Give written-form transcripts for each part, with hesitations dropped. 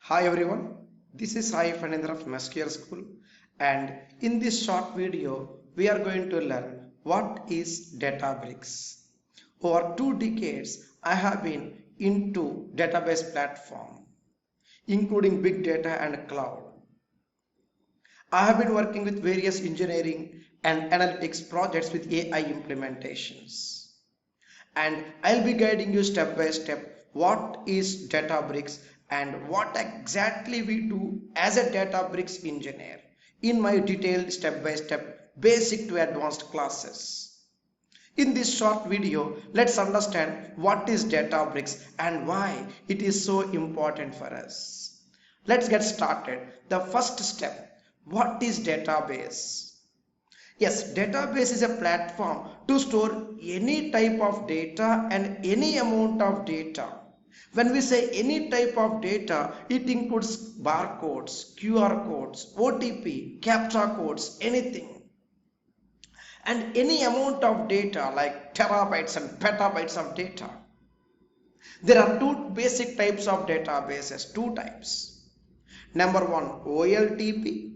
Hi everyone, this is Sai Fanendra from SQL School, and in this short video we are going to learn what is Databricks. Over 2 decades I have been into database platform including big data and cloud. I have been working with various engineering and analytics projects with AI implementations, and I'll be guiding you step by step what is Databricks and what exactly we do as a Databricks engineer in my detailed step by step basic to advanced classes. In this short video, let's understand what is Databricks and why it is so important for us. Let's get started. The first step, what is database? Yes, database is a platform to store any type of data and any amount of data. When we say any type of data, it includes barcodes, QR codes, OTP, CAPTCHA codes, anything. And any amount of data like terabytes and petabytes of data. There are two basic types of databases, two types. Number one, OLTP.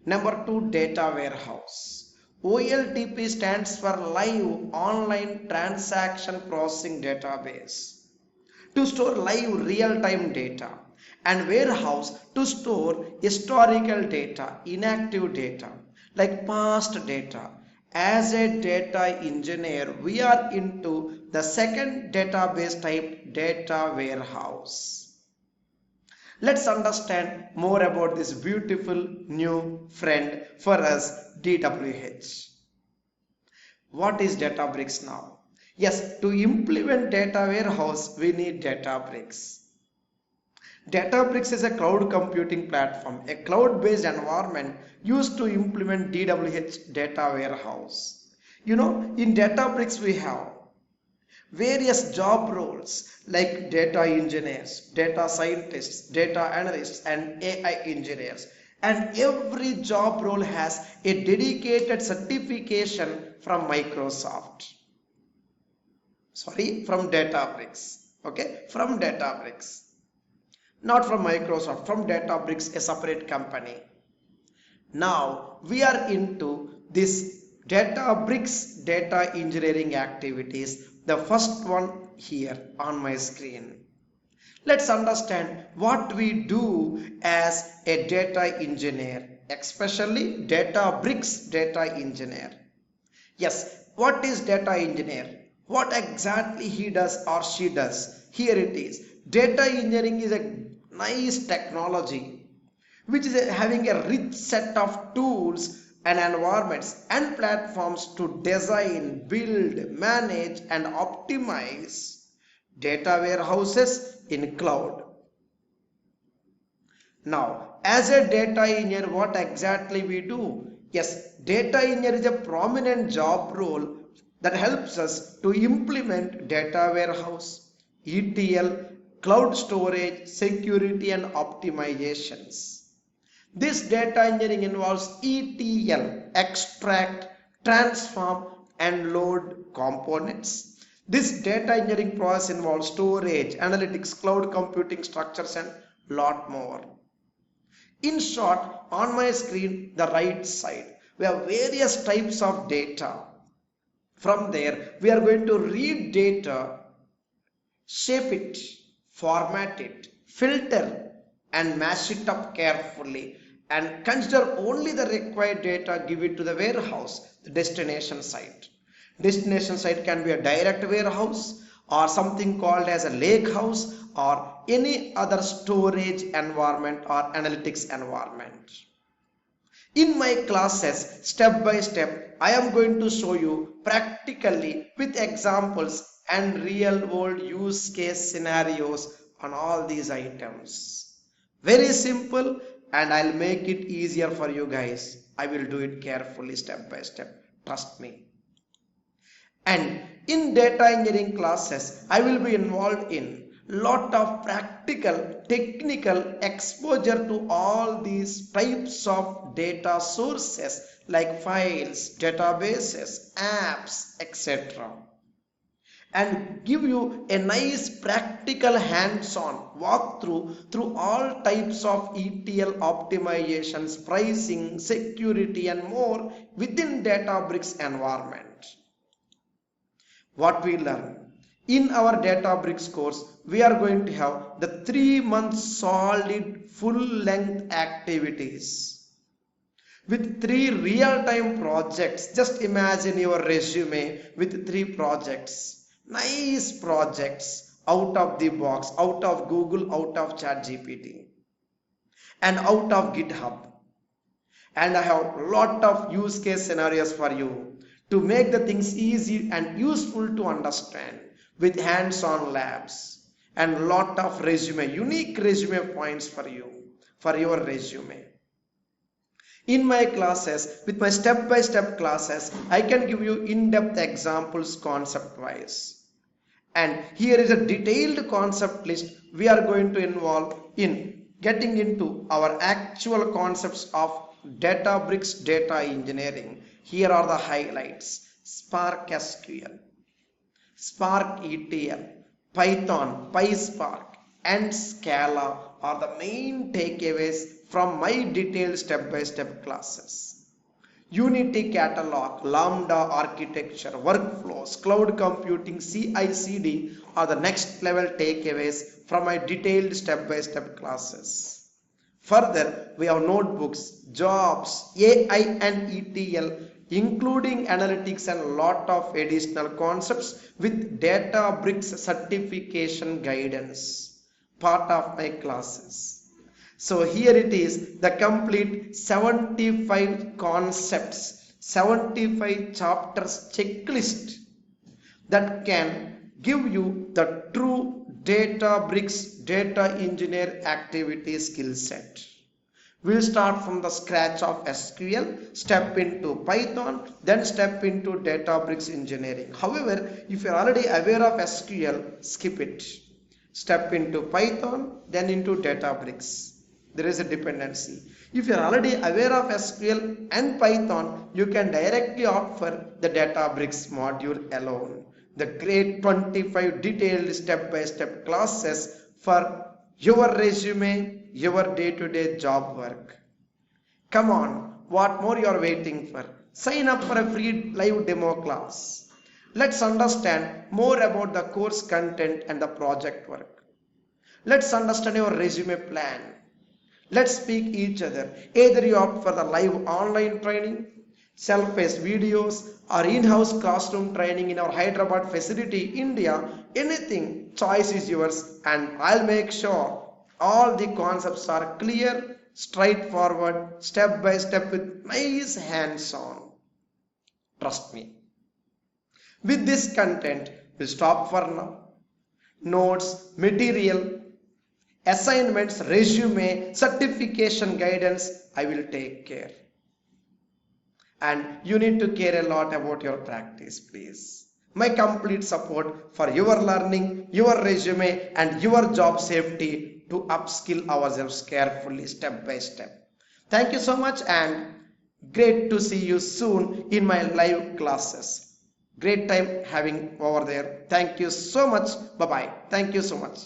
Number two, data warehouse. OLTP stands for Live Online Transaction Processing Database to store live real-time data, and warehouse to store historical data, inactive data like past data. As a data engineer, we are into the second database type, data warehouse. Let's understand more about this beautiful new friend for us, DWH. What is Databricks now? Yes, to implement data warehouse, we need Databricks. Databricks is a cloud computing platform, a cloud-based environment used to implement DWH data warehouse. In Databricks we have various job roles like data engineers, data scientists, data analysts, and AI engineers. And every job role has a dedicated certification from Microsoft. From Databricks. Okay, from Databricks. Not from Microsoft, from Databricks, a separate company. Now we are into this Databricks data engineering activities. The first one here on my screen. Let's understand what we do as a data engineer, especially Databricks data engineer. Yes, what is data engineer? What exactly he does or she does? Here it is. Data engineering is a nice technology which is having a rich set of tools and environments and platforms to design, build, manage, and optimize data warehouses in cloud. Now, as a data engineer, what exactly we do? Yes, data engineer is a prominent job role that helps us to implement data warehouse, ETL, cloud storage, security, and optimizations. This data engineering involves ETL, extract, transform, and load components. This data engineering process involves storage, analytics, cloud computing structures, and lot more. In short, on my screen, the right side, we have various types of data. From there, we are going to read data, shape it, format it, filter, and mash it up carefully, and consider only the required data, give it to the warehouse, the destination site. Destination site can be a direct warehouse or something called as a lake house or any other storage environment or analytics environment. In my classes, step by step, I am going to show you practically with examples and real world use case scenarios on all these items. Very simple, and I'll make it easier for you guys. I will do it carefully step by step. Trust me. And in data engineering classes, I will be involved in lot of practical technical exposure to all these types of data sources like files, databases, apps, etc. and give you a nice practical hands-on walkthrough through all types of ETL optimizations, pricing, security and more within Databricks environment. What we learn? In our Databricks course, we are going to have the 3-month solid full-length activities with 3 real-time projects. Just imagine your resume with 3 projects. Nice projects out of the box, out of Google, out of ChatGPT and out of GitHub. And I have a lot of use case scenarios for you to make the things easy and useful to understand with hands-on labs and lot of resume, unique resume points for you, for your resume. In my classes, with my step-by-step classes, I can give you in-depth examples concept-wise. And here is a detailed concept list we are going to involve in getting into our actual concepts of Databricks data engineering. Here are the highlights: Spark SQL, Spark ETL, Python, PySpark and Scala are the main takeaways from my detailed step-by-step classes. Unity catalog, Lambda architecture, workflows, cloud computing, CI/CD are the next level takeaways from my detailed step-by-step classes. Further, we have notebooks, jobs, AI and ETL, including analytics and a lot of additional concepts with Databricks certification guidance, part of my classes. So here it is, the complete 75 concepts, 75 chapters checklist that can give you the true Databricks data engineer activity skill set. We'll start from the scratch of SQL, step into Python, then step into Databricks engineering. However, if you're already aware of SQL, skip it. Step into Python, then into Databricks. There is a dependency. If you're already aware of SQL and Python, you can directly opt for the Databricks module alone. The great 25 detailed step-by-step classes for your resume, your day-to-day job work. Come on, what more you are waiting for? Sign up for a free live demo class. Let's understand more about the course content and the project work. Let's understand your resume plan. Let's speak each other. Either you opt for the live online training, self-paced videos or in-house classroom training in our Hyderabad facility, India, anything, choice is yours, and I'll make sure all the concepts are clear, straightforward, step by step with nice hands-on. Trust me. With this content, we'll stop for now. Notes, material, assignments, resume, certification guidance, I will take care. And you need to care a lot about your practice, please. My complete support for your learning, your resume and your job safety to upskill ourselves carefully step by step. Thank you so much and great to see you soon in my live classes. Great time having over there. Thank you so much. Bye-bye. Thank you so much.